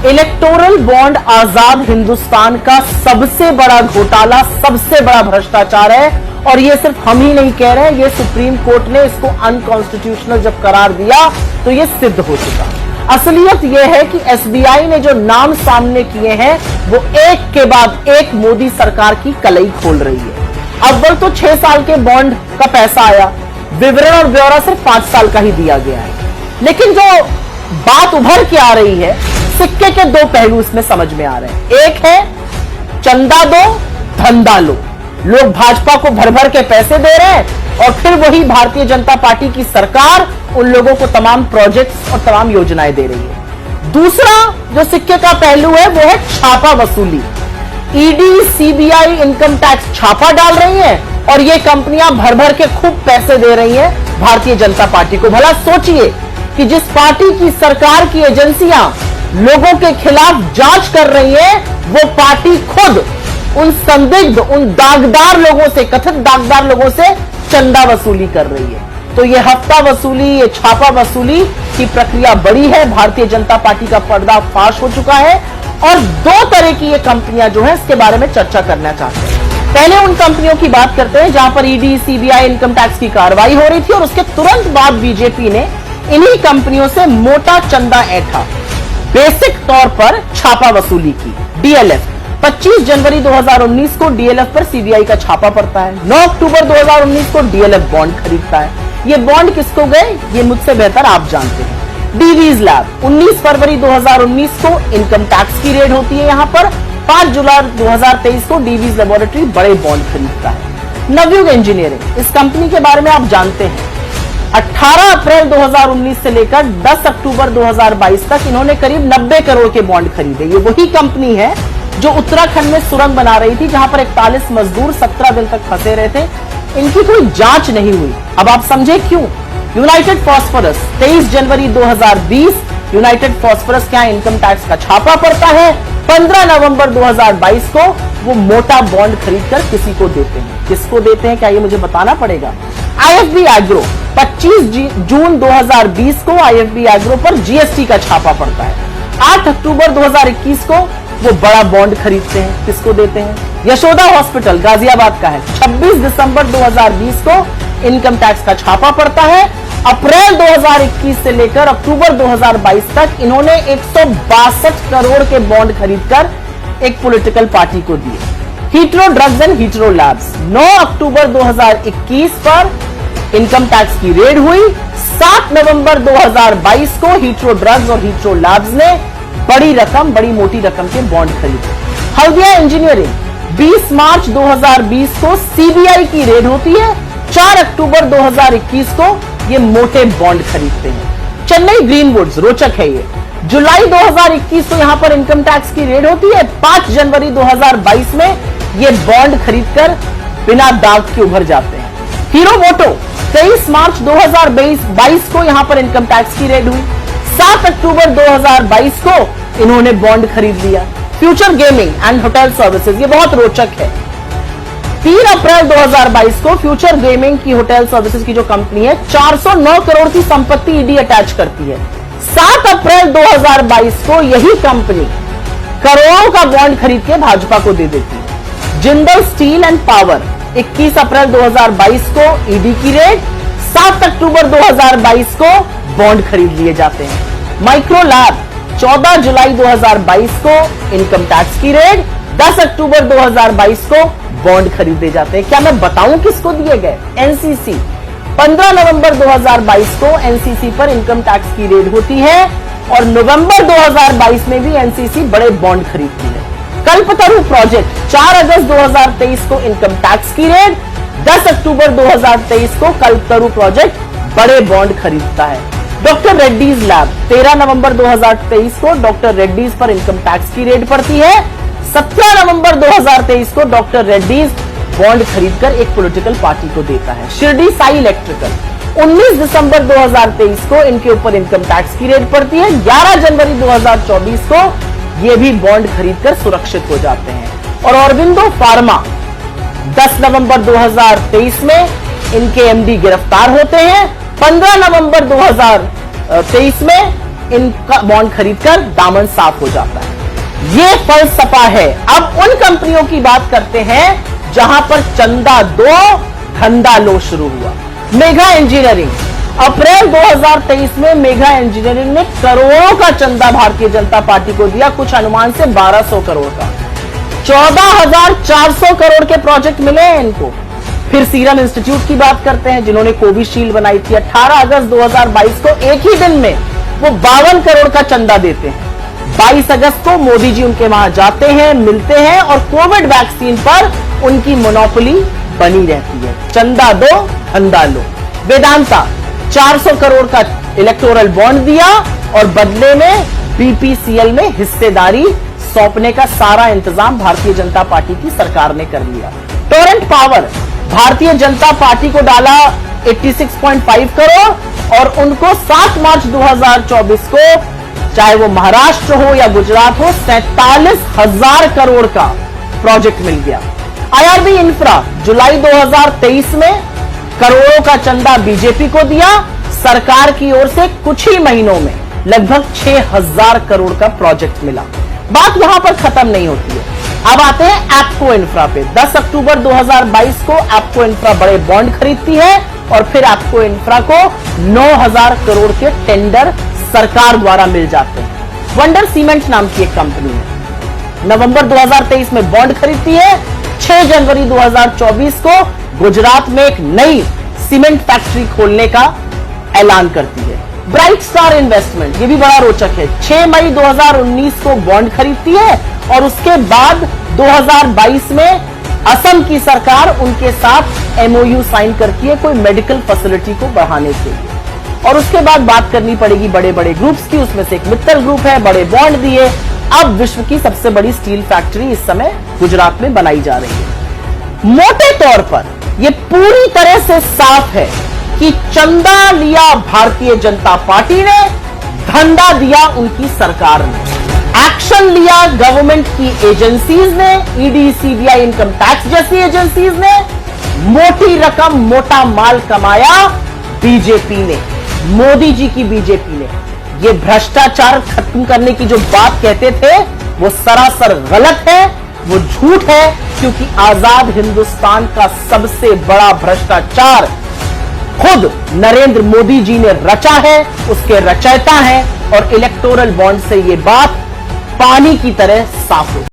Electoral bond आजाद हिंदुस्तान का सबसे बड़ा घोटाला, सबसे बड़ा भ्रष्टाचार है। और ये सिर्फ हम ही नहीं कह रहे, ये सुप्रीम कोर्ट ने इसको अनकॉन्स्टिट्यूशनल जब करार दिया तो ये सिद्ध हो चुका। असलियत यह है कि एसबीआई ने जो नाम सामने किए हैं वो एक के बाद एक मोदी सरकार की कलई खोल रही है। अव्वल तो 6 साल के बॉन्ड का पैसा आया, विवरण और ब्यौरा सिर्फ 5 साल का ही दिया गया है। लेकिन जो बात उभर के आ रही है, सिक्के के 2 पहलू इसमें समझ में आ रहे हैं। एक है चंदा दो धंधा लो, लोग भाजपा को भर भर के पैसे दे रहे हैं और फिर वही भारतीय जनता पार्टी की सरकार उन लोगों को तमाम प्रोजेक्ट्स और तमाम योजनाएं दे रही है। दूसरा जो सिक्के का पहलू है वो है छापा वसूली। ईडी, सीबीआई इनकम टैक्स छापा डाल रही है और ये कंपनियां भर भर के खूब पैसे दे रही हैं भारतीय जनता पार्टी को। भला सोचिए कि जिस पार्टी की सरकार की एजेंसियां लोगों के खिलाफ जांच कर रही है, वो पार्टी खुद उन संदिग्ध, उन दागदार लोगों से, कथित दागदार लोगों से चंदा वसूली कर रही है। तो ये हफ्ता वसूली, ये छापा वसूली की प्रक्रिया बड़ी है। भारतीय जनता पार्टी का पर्दाफाश हो चुका है और 2 तरह की ये कंपनियां जो है इसके बारे में चर्चा करना चाहते हैं। पहले उन कंपनियों की बात करते हैं जहां पर ईडी, सीबीआई इनकम टैक्स की कार्रवाई हो रही थी और उसके तुरंत बाद बीजेपी ने इन्हीं कंपनियों से मोटा चंदा ऐंठा, बेसिक तौर पर छापा वसूली की। डीएलएफ 25 जनवरी 2019 को डीएलएफ पर सीबीआई का छापा पड़ता है। 9 अक्टूबर 2019 को डीएलएफ बॉन्ड खरीदता है। ये बॉन्ड किसको गए, ये मुझसे बेहतर आप जानते हैं। डीवीज लैब 19 फरवरी 2019 को इनकम टैक्स की रेड होती है। यहां पर 5 जुलाई 2023 को डीवीज लेबोरेटरी बड़े बॉन्ड खरीदता है। नवयुग इंजीनियरिंग, इस कंपनी के बारे में आप जानते हैं। 18 अप्रैल 2019 से लेकर 10 अक्टूबर 2022 तक इन्होंने करीब 90 करोड़ के बॉन्ड खरीदे। ये वही कंपनी है जो उत्तराखंड में सुरंग बना रही थी, जहां पर 41 मजदूर 17 दिन तक फंसे रहे थे। इनकी कोई जांच नहीं हुई। अब आप समझे क्यों। यूनाइटेड फॉस्फोरस 23 जनवरी 2020 यूनाइटेड फॉस्फोरस क्या इनकम टैक्स का छापा पड़ता है। 15 नवंबर 2022 को वो मोटा बॉन्ड खरीदकर किसी को देते हैं। किसको देते हैं क्या ये मुझे बताना पड़ेगा। आईएफबी एग्रो 25 जून 2020 को आईएफबी एग्रो पर जीएसटी का छापा पड़ता है। 8 अक्टूबर 2021 को वो बड़ा बॉन्ड खरीदते हैं। किसको देते हैं। यशोदा हॉस्पिटल गाजियाबाद का है। 26 दिसंबर 2020 को इनकम टैक्स का छापा पड़ता है। अप्रैल 2021 से लेकर अक्टूबर 2022 तक इन्होंने 162 करोड़ के बॉन्ड खरीदकर एक पॉलिटिकल पार्टी को दिए। Hetero drugs and hetero labs 9 अक्टूबर 2021 पर इनकम टैक्स की रेड हुई। 7 नवंबर 2022 को हीट्रो ड्रग्स और हीट्रो लैब्स ने बड़ी रकम, बड़ी मोटी रकम के बॉन्ड खरीदे। हल्दिया इंजीनियरिंग 20 मार्च 2020 को सीबीआई की रेड होती है। 4 अक्टूबर 2021 को ये मोटे बॉन्ड खरीदते हैं। चेन्नई ग्रीनवुड्स, रोचक है ये, जुलाई 2021 को यहां पर इनकम टैक्स की रेड होती है। 5 जनवरी 2022 में ये बॉन्ड खरीदकर बिना दाग के उभर जाते हैं। हीरो मोटो 23 मार्च 2022 को यहां पर इनकम टैक्स की रेड हुई। 7 अक्टूबर 2022 को इन्होंने बॉन्ड खरीद लिया। Future gaming and hotel services, ये बहुत रोचक है। 3 अप्रैल 2022 को फ्यूचर गेमिंग की होटल सर्विसेज की जो कंपनी है 409 करोड़ की संपत्ति ईडी अटैच करती है। 7 अप्रैल 2022 को यही कंपनी करोड़ों का बॉन्ड खरीद के भाजपा को दे देती है। जिंदल स्टील एंड पावर 21 अप्रैल 2022 को ईडी की रेड। 7 अक्टूबर 2022 को बॉन्ड खरीद लिए जाते हैं। माइक्रो लैब 14 जुलाई 2022 को इनकम टैक्स की रेड। 10 अक्टूबर 2022 को बॉन्ड खरीदे जाते हैं। क्या मैं बताऊं किसको दिए गए। एनसीसी 15 नवंबर 2022 को एनसीसी पर इनकम टैक्स की रेड होती है और नवंबर 2022 में भी एनसीसी बड़े बॉन्ड खरीदती है। कल्पतरु प्रोजेक्ट 4 अगस्त 2023 को इनकम टैक्स की रेड। 10 अक्टूबर 2023 को कल्पतरु प्रोजेक्ट बड़े बॉन्ड खरीदता है। डॉक्टर रेड्डीज लैब 13 नवंबर 2023 को डॉक्टर रेड्डीज पर इनकम टैक्स की रेड पड़ती है। 17 नवंबर 2023 को डॉक्टर रेड्डीज बॉन्ड खरीदकर एक पॉलिटिकल पार्टी को देता है। शिरडी साई इलेक्ट्रिकल 19 दिसंबर 2023 को इनके ऊपर इनकम टैक्स की रेड पड़ती है। 11 जनवरी 2024 को ये भी बॉन्ड खरीदकर सुरक्षित हो जाते हैं। और ऑरबिंदो फार्मा 10 नवंबर 2023 में इनके एमडी गिरफ्तार होते हैं। 15 नवंबर 2023 में इनका बॉन्ड खरीदकर दामन साफ हो जाता है। ये फलसफा है। अब उन कंपनियों की बात करते हैं जहां पर चंदा दो धंधा लो शुरू हुआ। मेगा इंजीनियरिंग, अप्रैल 2023 में मेगा इंजीनियरिंग ने करोड़ों का चंदा भारतीय जनता पार्टी को दिया, कुछ अनुमान से 1200 करोड़ का। 14,400 करोड़ के प्रोजेक्ट मिले हैं इनको। फिर सीरम इंस्टीट्यूट की बात करते हैं जिन्होंने कोविशील्ड बनाई थी। 18 अगस्त 2022 को एक ही दिन में वो 52 करोड़ का चंदा देते हैं। 22 अगस्त को मोदी जी उनके वहां जाते हैं, मिलते हैं और कोविड वैक्सीन पर उनकी मोनोपोली बनी रहती है। चंदा दो धंधा लो। वेदांता 400 करोड़ का इलेक्टोरल बॉन्ड दिया और बदले में बीपीसीएल में हिस्सेदारी सौंपने का सारा इंतजाम भारतीय जनता पार्टी की सरकार ने कर लिया। Torrent power, Bharatiya Janata party को डाला 86.5 करोड़ और उनको 7 मार्च 2024 को, चाहे वो महाराष्ट्र हो या गुजरात हो, 47,000 करोड़ का प्रोजेक्ट मिल गया। आईआरबी इंफ्रा, जुलाई 2023 में करोड़ों का चंदा बीजेपी को दिया। सरकार की ओर से कुछ ही महीनों में लगभग 6,000 करोड़ का प्रोजेक्ट मिला। बात यहां पर खत्म नहीं होती है। अब आते हैं एप्को इंफ्रा पे। 10 अक्टूबर 2022 को एप्को इंफ्रा बड़े बॉन्ड खरीदती है और फिर एप्को इंफ्रा को 9,000 करोड़ के टेंडर सरकार द्वारा मिल जाते हैं। वंडर सीमेंट नाम की एक कंपनी है, नवंबर 2023 में बॉन्ड खरीदती है। 6 जनवरी 2024 को गुजरात में एक नई सीमेंट फैक्ट्री खोलने का ऐलान करती है। ब्राइट स्टार इन्वेस्टमेंट, ये भी बड़ा रोचक है। 6 मई 2019 को बॉन्ड खरीदती है और उसके बाद 2022 में असम की सरकार उनके साथ एमओयू साइन करती है कोई मेडिकल फैसिलिटी को बढ़ाने के लिए। और उसके बाद बात करनी पड़ेगी बड़े बड़े ग्रुप्स की, उसमें से एक मित्तल ग्रुप है, बड़े बॉन्ड दिए। अब विश्व की सबसे बड़ी स्टील फैक्ट्री इस समय गुजरात में बनाई जा रही है। मोटे तौर पर यह पूरी तरह से साफ है कि चंदा लिया भारतीय जनता पार्टी ने, धंधा दिया उनकी सरकार ने। एक्शन लिया गवर्नमेंट की एजेंसीज ने, ईडी, सीबीआई, इनकम टैक्स जैसी एजेंसीज ने। मोटी रकम, मोटा माल कमाया बीजेपी ने, मोदी जी की बीजेपी ने। ये भ्रष्टाचार खत्म करने की जो बात कहते थे वो सरासर गलत है, वो झूठ है, क्योंकि आजाद हिंदुस्तान का सबसे बड़ा भ्रष्टाचार खुद नरेंद्र मोदी जी ने रचा है, उसके रचयिता हैं। और इलेक्टोरल बॉन्ड से ये बात पानी की तरह साफ हो